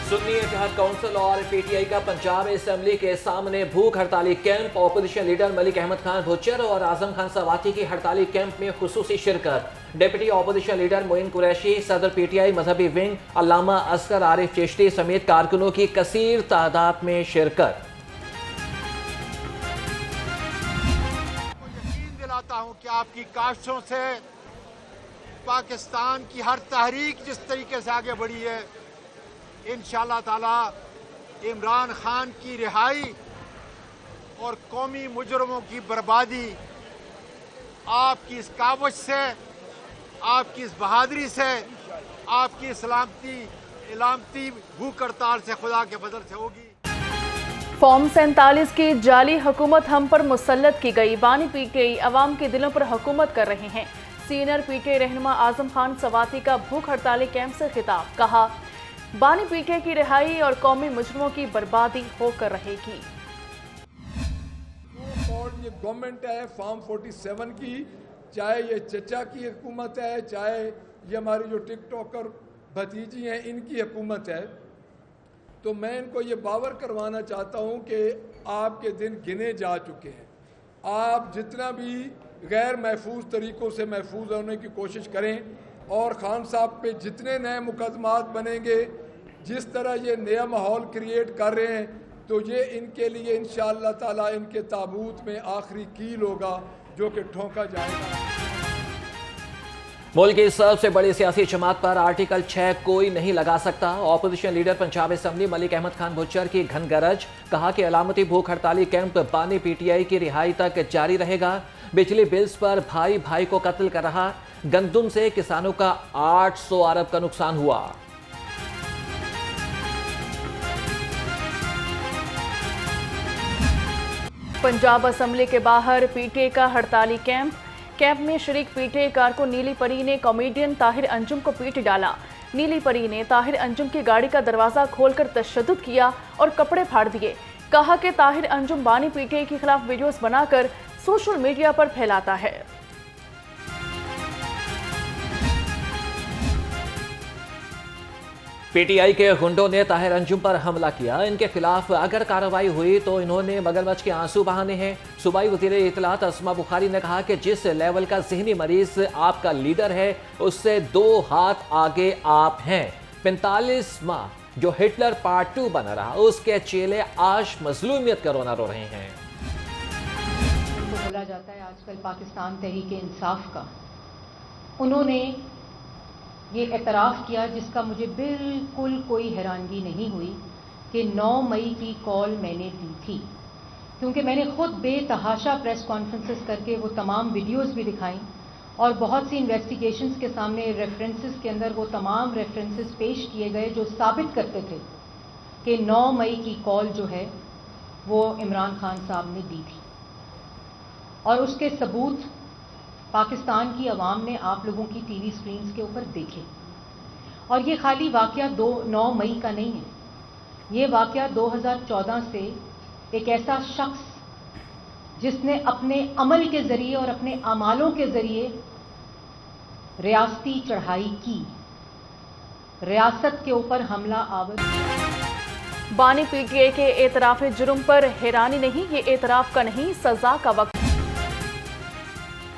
Sunni Ittehad council और PTI का Punjab assembly के सामने भूख हड़ताली कैंप। अपोजिशन लीडर मलिक अहमद खान भुच्चर और आजम खान सवाती की हड़ताली कैंप में खुसूसी शिरकत। Deputy opposition leader Moin Qureshi, सदर पीटीआई मजहबी विंग अल्लामा असगर आरिफ चिश्ती समेत कारकुनों की कसीर तादाद में शिरकत। यकीन दिलाता हूं कि आपकी काविशों से पाकिस्तान की हर तहरीक जिस तरीके से आगे बढ़ी है, इंशाअल्लाह ताला इमरान खान की रिहाई और कौमी मुजरमों की बर्बादी आपकी इस काविश से, आपकी इस बहादुरी से, आपकी इलामती भूख हड़ताल से खुदा के फजल से होगी। फॉर्म 47 की जाली हुकूमत हम पर मुसल्लत की गई। बानी पीटीआई अवाम के दिलों पर हुकूमत कर रहे हैं। सीनियर पीटीआई रहनुमा आजम खान सवाती का भूख हड़ताली कैंप से खिताब। कहा, बानी पीटीआई की रिहाई और कौमी मुजरमों की बर्बादी होकर रहेगी। ये गवर्नमेंट है फॉर्म 47 की, चाहे ये चचा की हुकूमत है, चाहे ये हमारी जो टिकटॉकर भतीजी हैं इनकी हुकूमत है, तो मैं इनको ये बावर करवाना चाहता हूँ कि आपके दिन गिने जा चुके हैं। आप जितना भी गैर महफूज तरीक़ों से महफूज होने की कोशिश करें और खान साहब पे जितने नए मुकदमात बनेंगे, जिस तरह ये नया माहौल क्रिएट कर रहे हैं, तो ये इनके लिए इंशाअल्लाह ताला इनके ताबूत में आखिरी कील होगा जो कि ठोंका जाएगा। मुल्क की सबसे बड़ी सियासी जमात पर आर्टिकल 6 कोई नहीं लगा सकता। Opposition leader Punjab assembly Malik Ahmad Khan Bhachar की घनगरज। कहा कि अलामती भूख हड़ताली कैंप बानी पीटीआई की रिहाई तक जारी रहेगा। बिजली बिल्स पर भाई भाई को कत्ल कर रहा। गंदुम से किसानों का 800 अरब का नुकसान हुआ। पंजाब असेंबली के बाहर पीटीआई का हड़ताली कैंप में शरीक पीटीआई कारकुन नीली परी ने कॉमेडियन ताहिर अंजुम को पीट डाला। नीली परी ने ताहिर अंजुम की गाड़ी का दरवाजा खोलकर तशद्दुद किया और कपड़े फाड़ दिए। कहा कि ताहिर अंजुम बानी पीटीआई के खिलाफ वीडियोस बनाकर सोशल मीडिया पर फैलाता है। पीटीआई के गुंडों ने ताहिर अंजुम पर हमला किया। इनके खिलाफ अगर कार्रवाई हुई तो इन्होंने मगरमच्छ के आंसू बहाने हैं। सूबाई वज़ीर इत्तलात अस्मा बुखारी ने कहा कि जिस लेवल का ज़हनी मरीज आपका लीडर है, उससे 2 हाथ आगे आप हैं। 45 माह जो हिटलर पार्ट 2 बना रहा, उसके चेले आज मजलूमियत का रोना रो रहे हैं। बोला जाता है आजकल पाकिस्तान तहरीक इंसाफ का, उन्होंने ये एतराफ़ किया जिसका मुझे बिल्कुल कोई हैरानगी नहीं हुई कि 9 मई की कॉल मैंने दी थी, क्योंकि मैंने ख़ुद बेतहाशा प्रेस कॉन्फ्रेंसेस करके वो तमाम वीडियोस भी दिखाई और बहुत सी इन्वेस्टिगेशंस के सामने रेफरेंसेस के अंदर वो तमाम रेफरेंसेस पेश किए गए जो साबित करते थे कि 9 मई की कॉल जो है वो इमरान खान साहब ने दी थी। और उसके सबूत पाकिस्तान की आवाम ने आप लोगों की टीवी स्क्रीन्स के ऊपर देखे। और ये खाली वाक़या 9 मई का नहीं है, ये वाक़या 2014 से एक ऐसा शख्स जिसने अपने अमल के ज़रिए और अपने अमालों के ज़रिए रियासती चढ़ाई की, रियासत के ऊपर हमला आवर। बानी पीटीआई के एतराफ़ जुर्म पर हैरानी नहीं, ये एतराफ़ का नहीं, सज़ा का वक्त।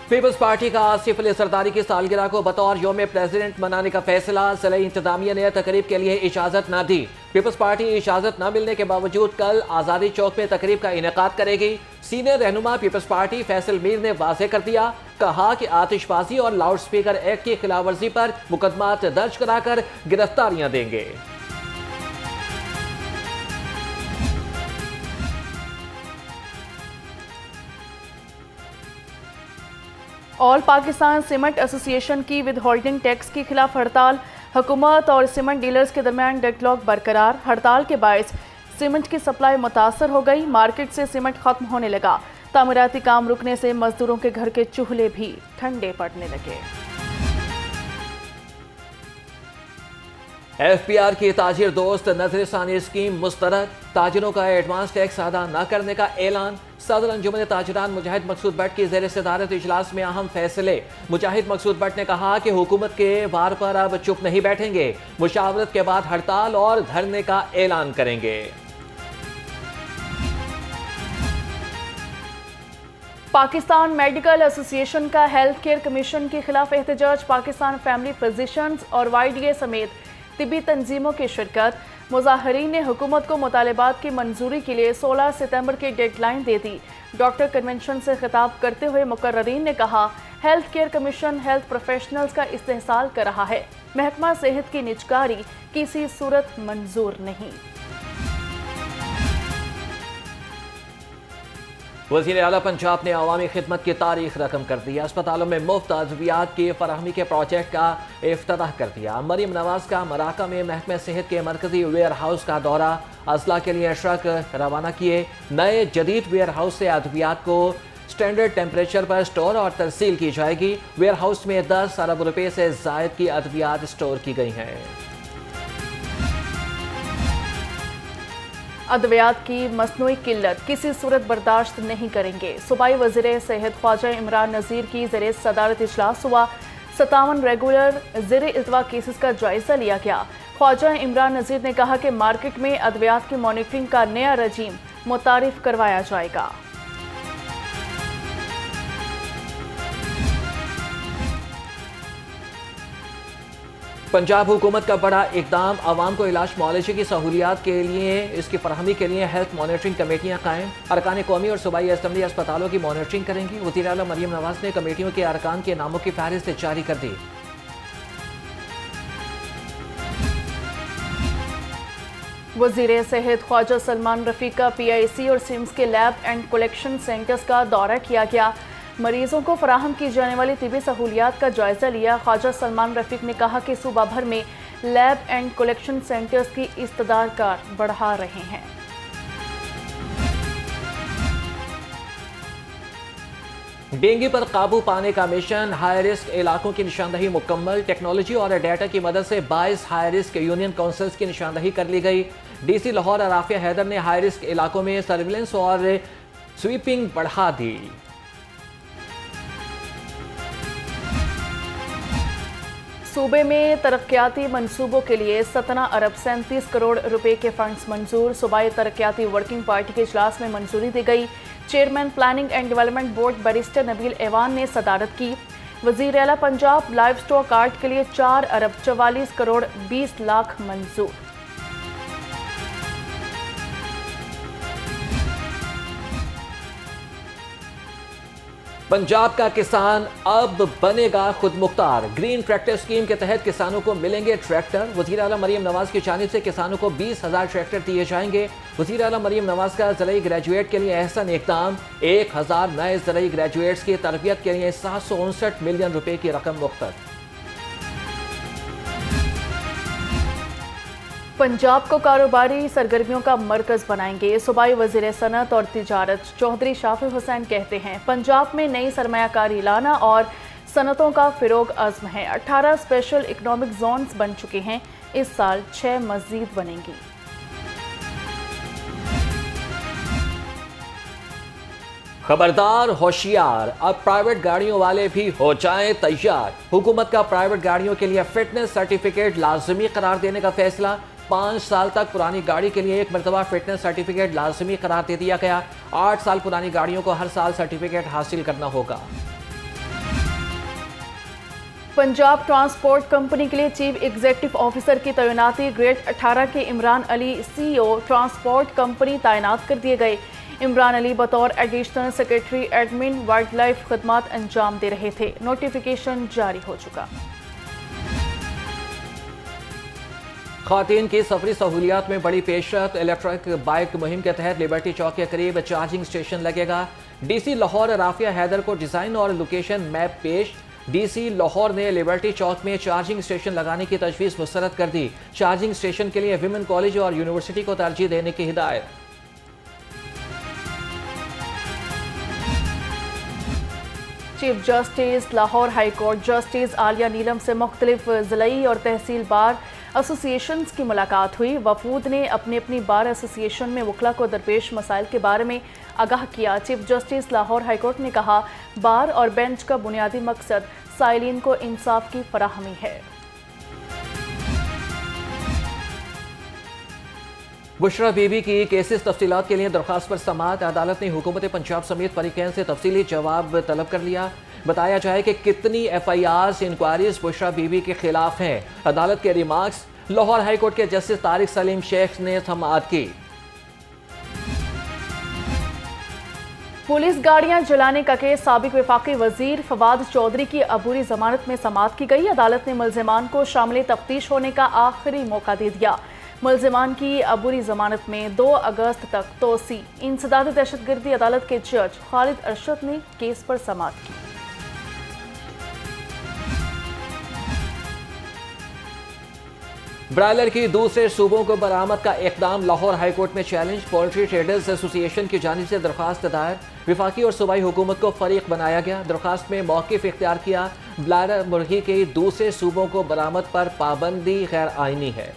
पीपल्स पार्टी का आसिफ अली सरदारी की सालगिरह को बतौर यौम प्रेसिडेंट मनाने का फैसला। ज़िला इंतजामिया ने तकरीब के लिए इजाज़त न दी। पीपल्स पार्टी इजाज़त न मिलने के बावजूद कल आज़ादी चौक में तकरीब का इनेकाद करेगी। सीनियर रहनुमा पीपल्स पार्टी फैसल मीर ने वाज़ेह कर दिया। कहा कि आतिशबाजी और लाउड स्पीकर एक्ट की खिलाफ वर्जी पर मुकदमात दर्ज कराकर गिरफ्तारियां देंगे। ऑल पाकिस्तान सीमेंट एसोसिएशन की विद होल्डिंग टैक्स की खिलाफ हड़ताल। हुकूमत और सीमेंट डीलर्स के दरमियान डेडलॉक बरकरार। हड़ताल के बायस सीमेंट की सप्लाई मुतासर हो गई। मार्केट से सीमेंट खत्म होने लगा। तामीराती काम रुकने से मजदूरों के घर के चूल्हे भी ठंडे पड़ने लगे। FPR की ताजिर दोस्त नजरसानी स्कीम मुस्तरद, ताजिरों का एडवांस टैक्स अदा न करने का ऐलान। सदर अंजुमन ताजिरान मुजाहिद मकसूद भट्ट की ज़ेर सदारत इजलास में अहम फैसले। मुजाहिद मकसूद भट्ट ने कहा कि हुकूमत के वार पर अब चुप नहीं बैठेंगे, मुशावरत के बाद हड़ताल और धरने का ऐलान करेंगे। पाकिस्तान मेडिकल एसोसिएशन का हेल्थ केयर कमीशन के खिलाफ एहतजाज। पाकिस्तान फैमिली फिजिशियंस और YDA समेत तिब्बी तंजीमों की शिरकत। मुजाहरीन ने हुकूमत को मुतालबात की मंजूरी के लिए 16 सितंबर की डेडलाइन दे दी। डॉक्टर कन्वेंशन से खिताब करते हुए मुकर्ररीन ने कहा, health care commission health professionals का इस्तेहसाल कर रहा है। महकमा सेहत की निजकारी किसी सूरत मंजूर नहीं। वज़ीर आला पंजाब ने अवामी खिदमत की तारीख रकम कर दी। अस्पतालों में मुफ्त अद्वियात की फराहमी के प्रोजेक्ट का इफ्तिताह कर दिया। मरीम नवाज का मराका में महकमा सेहत के मरकजी वेयर हाउस का दौरा, अजला के लिए ट्रक रवाना किए। नए जदीद वेयर हाउस से अद्वियात को स्टैंडर्ड टेम्परेचर पर स्टोर और तरसील की जाएगी। वेयर हाउस में 10 अरब रुपए से जायद की अद्वियात स्टोर की गई हैं। अद्वियात की मसनूई किल्लत किसी सूरत बर्दाश्त नहीं करेंगे। सूबाई वज़ीर सेहत ख्वाजा इमरान नज़ीर की ज़ेर सदारत इजलास हुआ। 57 रेगुलर ज़ेर इल्तवा केसेस का जायजा लिया गया। ख्वाजा इमरान नज़ीर ने कहा कि मार्केट में अद्वियात की मॉनिटरिंग का नया रजीम मुतारिफ करवाया जाएगा। पंजाब हुकूमत का बड़ा इकदाम, अवाम को इलाज मुआलजे की सहूलियात के लिए इसकी फरहमी के लिए हेल्थ मॉनिटरिंग कमेटियाँ कायम। अरकान कौमी और सूबाई असम्बली अस्पतालों की मॉनिटरिंग करेंगी। वज़ीर आला मरीम नवाज ने कमेटियों के अरकान के नामों की फहरिस्त जारी कर दी। वज़ीर सेहत ख्वाजा सलमान रफ़ीक का PIC और सिम्स के लैब एंड कलेक्शन सेंटर्स का दौरा किया गया। मरीजों को फराहम की जाने वाली तिबी सहूलियात का जायजा लिया। ख्वाजा सलमान रफ़ीक ने कहा कि सूबा भर में लैब एंड कलेक्शन सेंटर्स की इस्तदार कार बढ़ा रहे हैं। डेंगू पर काबू पाने का मिशन, हाई रिस्क इलाकों की निशानदही मुकम्मल। टेक्नोलॉजी और डाटा की मदद से 22 हाई रिस्क यूनियन काउंसिल्स की निशानदही कर ली गई। DC लाहौर राफिया हैदर ने हाई रिस्क इलाकों में सर्विलेंस और स्वीपिंग बढ़ा दी। सूबे में तरक्याती मंसूबों के लिए 17 अरब 37 करोड़ रुपए के फंड्स मंजूर। सूबाई तरक्याती वर्किंग पार्टी के इजलास में मंजूरी दी गई। Chairman planning and development board barrister Nabeel Awan ने सदारत की। वज़ीर आला पंजाब लाइव स्टॉक आर्ट के लिए 4 अरब 44 करोड़ 20 लाख मंजूर। पंजाब का किसान अब बनेगा खुद मुख्तार। ग्रीन ट्रैक्टर स्कीम के तहत किसानों को मिलेंगे ट्रैक्टर। वज़ीर आला मरीम नवाज की जानिब से किसानों को 20,000 ट्रैक्टर दिए जाएंगे। वज़ीर आला मरीम नवाज का ज़रई ग्रेजुएट के लिए अहसन इक़दाम, 1,000 नए ज़रई ग्रेजुएट्स की तरबियत के लिए 759 मिलियन रुपए की रकम मुख्तर। पंजाब को कारोबारी सरगर्मियों का मरकज बनाएंगे। सूबाई वज़ीर सनत और तिजारत चौधरी शाफी हुसैन कहते हैं, पंजाब में नई सरमायाकारी लाना और सनतों का फ़िरोग अज़्म है। 18 स्पेशल इकनॉमिक जोन्स बन चुके हैं। इस साल 6 मज़ीद बनेंगी। खबरदार होशियार, अब प्राइवेट गाड़ियों वाले भी हो जाएं तैयार। हुकूमत का प्राइवेट गाड़ियों के लिए फिटनेस सर्टिफिकेट लाजमी करार देने का फैसला। 5 साल तक पुरानी गाड़ी के लिए एक मरतबा फिटनेस सर्टिफिकेट लाजमी करार दे दिया गया। 8 साल पुरानी गाड़ियों को हर साल सर्टिफिकेट हासिल करना होगा। पंजाब ट्रांसपोर्ट कंपनी के लिए चीफ एग्जीक्यूटिव ऑफिसर की तैनाती। ग्रेड 18 के Imran Ali CEO transport company तैनात कर दिए गए। इमरान अली बतौर additional secretary admin wildlife खदमात अंजाम दे रहे थे। नोटिफिकेशन जारी हो चुका। खातीन की सफरी सहूलियात में बड़ी पेशरफ। इलेक्ट्रिक बाइक मुहिम के तहत लिबर्टी चौक के करीब चार्जिंग स्टेशन लगेगा। DC लाहौर राफिया हैदर को डिज़ाइन और लोकेशन मैप पेश। DC लाहौर ने लिबर्टी चौक में चार्जिंग स्टेशन लगाने की तजवीज़ मुस्तरद कर दी। चार्जिंग स्टेशन के लिए विमेन कॉलेज और यूनिवर्सिटी को तरजीह देने की हिदायत। Chief justice Lahore high court justice Aaliya Neelum से मुख्तलिफ ज़िलई और तहसील बार एसोसिएशंस की मुलाकात हुई। वफूद ने अपनी अपनी बार एसोसिएशन में वकला को दरपेश मसाइल के बारे में आगाह किया। चीफ जस्टिस लाहौर हाईकोर्ट ने कहा, बार और बेंच का बुनियादी मकसद साइलिन को इंसाफ की फराहमी है। बुशरा बीबी की केसेस तफसीलात के लिए दरख्वास्त पर समाअत। अदालत ने हुकूमत पंजाब समेत फरीकैन से तफसीली जवाब तलब कर लिया। बताया जाए कि कितनी FIRs इंक्वायरीज बुशरा बीबी के खिलाफ हैं। अदालत के रिमार्क्स। लाहौर हाईकोर्ट के जस्टिस तारिक सलीम शेख ने समाअत की। पुलिस गाड़ियां जलाने का केस साबिक वफाकी वजीर फवाद चौधरी की अबूरी जमानत में समाअत की गई। अदालत ने मुल्जिमान को शामिल तफ्तीश होने का आखिरी मौका दे दिया। मुल्जिमान की अबूरी जमानत में 2 अगस्त तक तोसी। इंसदाद दहशतगर्दी अदालत के जज खालिद अरशद ने केस पर समाअत की। ब्रायलर की दूसरे सूबों को बरामद का इकदाम लाहौर हाईकोर्ट में चैलेंज। पोल्ट्री ट्रेडर्स एसोसिएशन की जानिब से दरख्वास्त दायर। विफाकी और सूबाई हुकूमत को फरीक बनाया गया। दरख्वास्त में मौक़िफ़ इख्तियार किया, ब्रायलर मुर्गी के दूसरे सूबों को बरामद पर पाबंदी गैर आइनी है।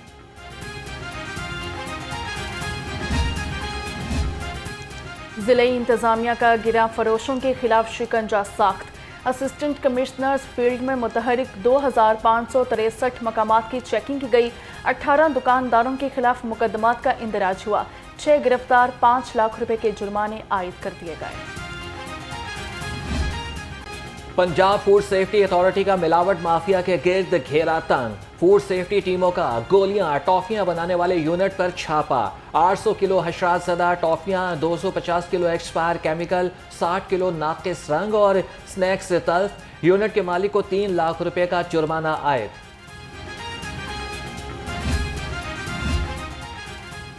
जिले इंतजामिया का गिरा फरोशों के खिलाफ शिकंजा साख्त। असिस्टेंट कमिश्नर्स फील्ड में मुतहरिक 2563 मकामात की चेकिंग की गई। 18 दुकानदारों के खिलाफ मुकदमात का इंदराज हुआ। 6 गिरफ्तार, 5 लाख रुपए के जुर्माने आयद कर दिए गए। पंजाब फूड सेफ्टी अथॉरिटी का मिलावट माफिया के गिर्द घेरा तंग। फूड सेफ्टी टीमों का गोलियां टॉफियां बनाने वाले यूनिट पर छापा। 800 किलो हशरात ज़दा टॉफियां, 250 किलो एक्सपायर केमिकल, 60 किलो नाकिस रंग और स्नैक्स तल्फ। यूनिट के मालिक को 3 लाख रुपए का जुर्माना आयद।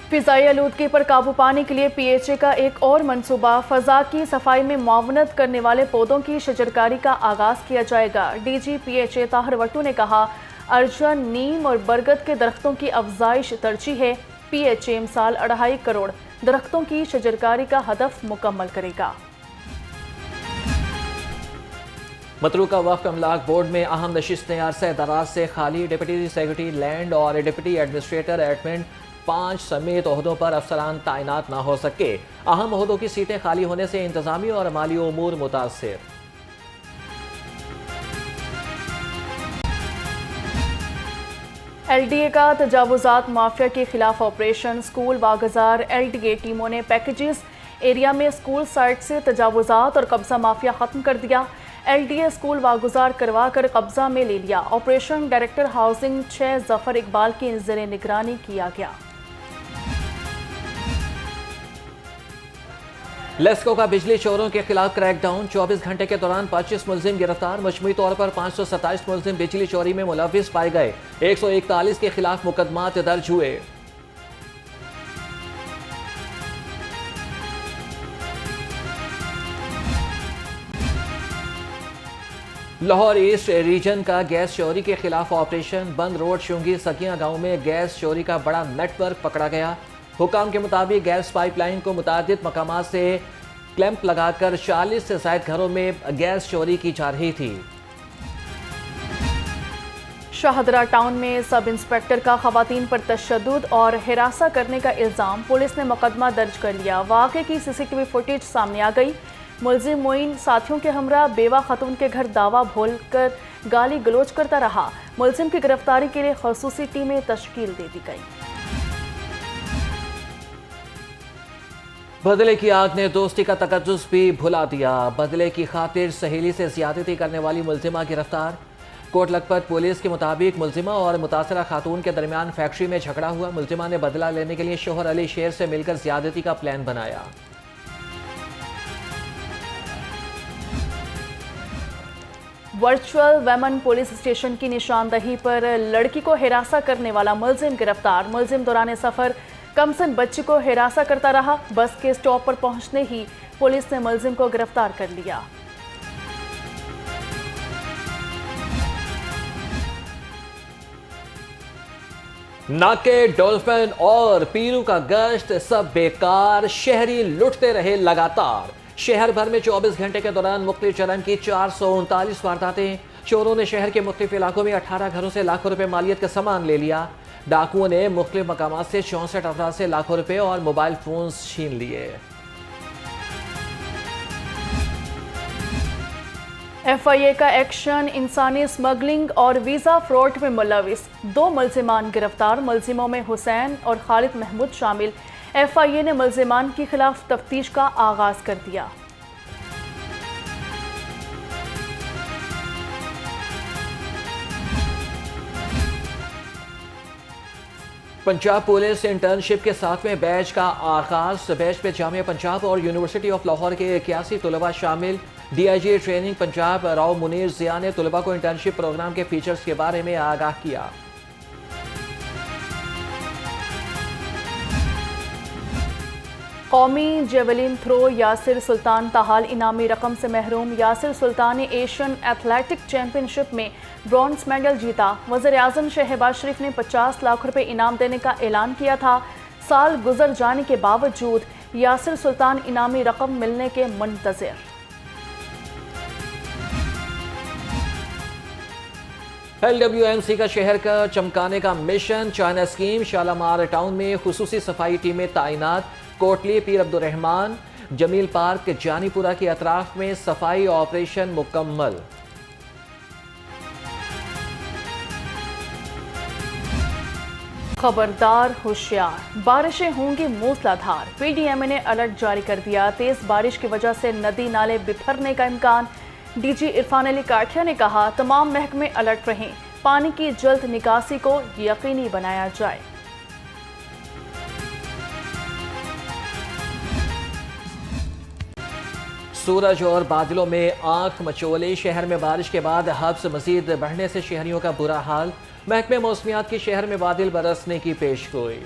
फिजाई आलूदगी पर काबू पाने के लिए PHA का एक और मंसूबा। फजा की सफाई में मुआवनत करने वाले पौधों की शजरकारी का आगाज किया जाएगा। DG PHA ताहिर वट्टू ने कहा, अर्जुन, नीम और बरगद के दरख्तों की अफजाइश तरजीह है। PHA साल 2.5 करोड़ दरख्तों की शजरकारी का हदफ मुकम्मल करेगा। मतरूका वक्फ अमलाक बोर्ड में अहम नशिस्तें अरसे दराज से खाली। डिप्टी सेक्रेटरी लैंड और डिप्टी एडमिनिस्ट्रेटर एडमिन 5 समेत ओहदों पर अफसरान तैनात ना हो सके। अहम ओहदों की सीटें खाली होने से इंतजामी और माली उमूर मुतासिर। LDA का तजावुजात माफिया के खिलाफ ऑपरेशन। स्कूल बागजार LDA टीमों ने पैकेजेस एरिया में स्कूल साइट से तजावुजात और कब्जा माफिया खत्म कर दिया। LDA स्कूल वागुजार करवा कर कब्जा में ले लिया। Operation director housing 6 Zafar Iqbal की ज़ेरे निगरानी किया गया। लेस्को का बिजली चोरों के खिलाफ क्रैकडाउन। 24 घंटे के दौरान 25 मुलजिम गिरफ्तार। मजमूई तौर पर 527 मुलजिम बिजली चोरी में मुलविस पाए गए। 141 के खिलाफ मुकदमात दर्ज हुए। लाहौर ईस्ट रीजन का गैस चोरी के खिलाफ ऑपरेशन। बंद रोड शुंगी सकिया गांव में गैस चोरी का बड़ा नेटवर्क पकड़ा गया। हुकाम के मुताबिक गैस पाइपलाइन को मुतादिद मकामात से क्लैंप लगाकर 40 से ज्यादा घरों में गैस चोरी की जा रही थी। शाहदरा टाउन में सब इंस्पेक्टर का खवातीन पर तशद्दुद और हिरासा करने का इल्ज़ाम। पुलिस ने मुकदमा दर्ज कर लिया। वाक़े की CCTV फुटेज सामने आ गई। मुलजिम मोइन साथियों के हमरा बेवा खतून के घर दावा भोल कर गाली गलोच करता रहा। मुलजिम की गिरफ्तारी के लिए खसूसी टीमें तश्कील दे दी गई। बदले की आग ने दोस्ती का तकद्दुस भी भुला दिया। बदले की खातिर सहेली से ज्यादती करने वाली मुलजिमा गिरफ्तार। कोट लखपत पुलिस के मुताबिक मुलजिमा और मुतासरा खातून के दरमियान फैक्ट्री में झगड़ा हुआ। मुलजिमा ने बदला लेने के लिए शोहर अली शेर से मिलकर ज्यादती का प्लान बनाया। वर्चुअल वेमन पुलिस स्टेशन की निशानदही पर लड़की को हिरासा करने वाला मुलजिम गिरफ्तार। मुलजिम दौरान सफर कमसन बच्ची को हिरासा करता रहा। बस के स्टॉप पर पहुंचने ही पुलिस ने मुलजिम को गिरफ्तार कर लिया। नाके, डॉल्फिन और पीरू का गश्त सब बेकार। शहरी लुटते रहे लगातार। शहर भर में 24 घंटे के दौरान मुख्तलिफ जुर्म की 439 वारदातें। चोरों ने शहर के मुख्तलिफ इलाकों में 18 घरों से लाखों रुपए मालियत का सामान ले लिया। डाकुओं ने मुख्तलिफ मकामात से 64 अफराद से लाखों रुपए और मोबाइल फोन छीन लिए। FIA का एक्शन, इंसानी स्मगलिंग और वीज़ा फ्रॉड में मुलविस 2 मुल्जिमान गिरफ्तार। मुल्जिमों में हुसैन और खालिद महमूद शामिल। FIA ने मुल्जिमान के खिलाफ तफ्तीश का आगाज कर दिया। पंजाब पुलिस इंटर्नशिप के 7वें बैच का आगाज। बैच में जामिया पंजाब और यूनिवर्सिटी ऑफ लाहौर के 81 तलबा शामिल। DIG ट्रेनिंग पंजाब राव मुनीर जिया ने तलबा को इंटर्नशिप प्रोग्राम के फीचर्स के बारे में आगाह किया। कौमी जेवलिन थ्रो, यासिर सुल्तान ताहाल इनामी रकम से महरूम। यासिर सुल्तान ने एशियन एथलेटिक चैंपियनशिप में ब्रॉन्ज मेडल जीता। वज़ीर-ए-आज़म शहबाज शरीफ ने 50 लाख रुपए इनाम देने का ऐलान किया था। साल गुजर जाने के बावजूद यासिर सुल्तान इनामी रकम मिलने के मुंतज़िर। LWMC का शहर का चमकाने का mission, China scheme. Shalamar town में खुसूसी सफाई टीमें तैनात। कोटली, पीर अब्दुर्रहमान, जमील पार्क, जानीपुरा के अतराफ में सफाई ऑपरेशन मुकम्मल। खबरदार, होशियार, बारिशें होंगी मूसलाधार। PDMA ने अलर्ट जारी कर दिया। तेज बारिश की वजह से नदी नाले बिफरने का इम्कान। DG इरफान अली काठिया ने कहा, तमाम महकमे अलर्ट रहें, पानी की जल्द निकासी को यकीनी बनाया जाए। सूरज और बादलों में आंख मचोले। शहर में बारिश के बाद हब्स मजीद बढ़ने से शहरियों का बुरा हाल। महकमे मौसमियात की शहर में बादल बरसने की पेशगोई।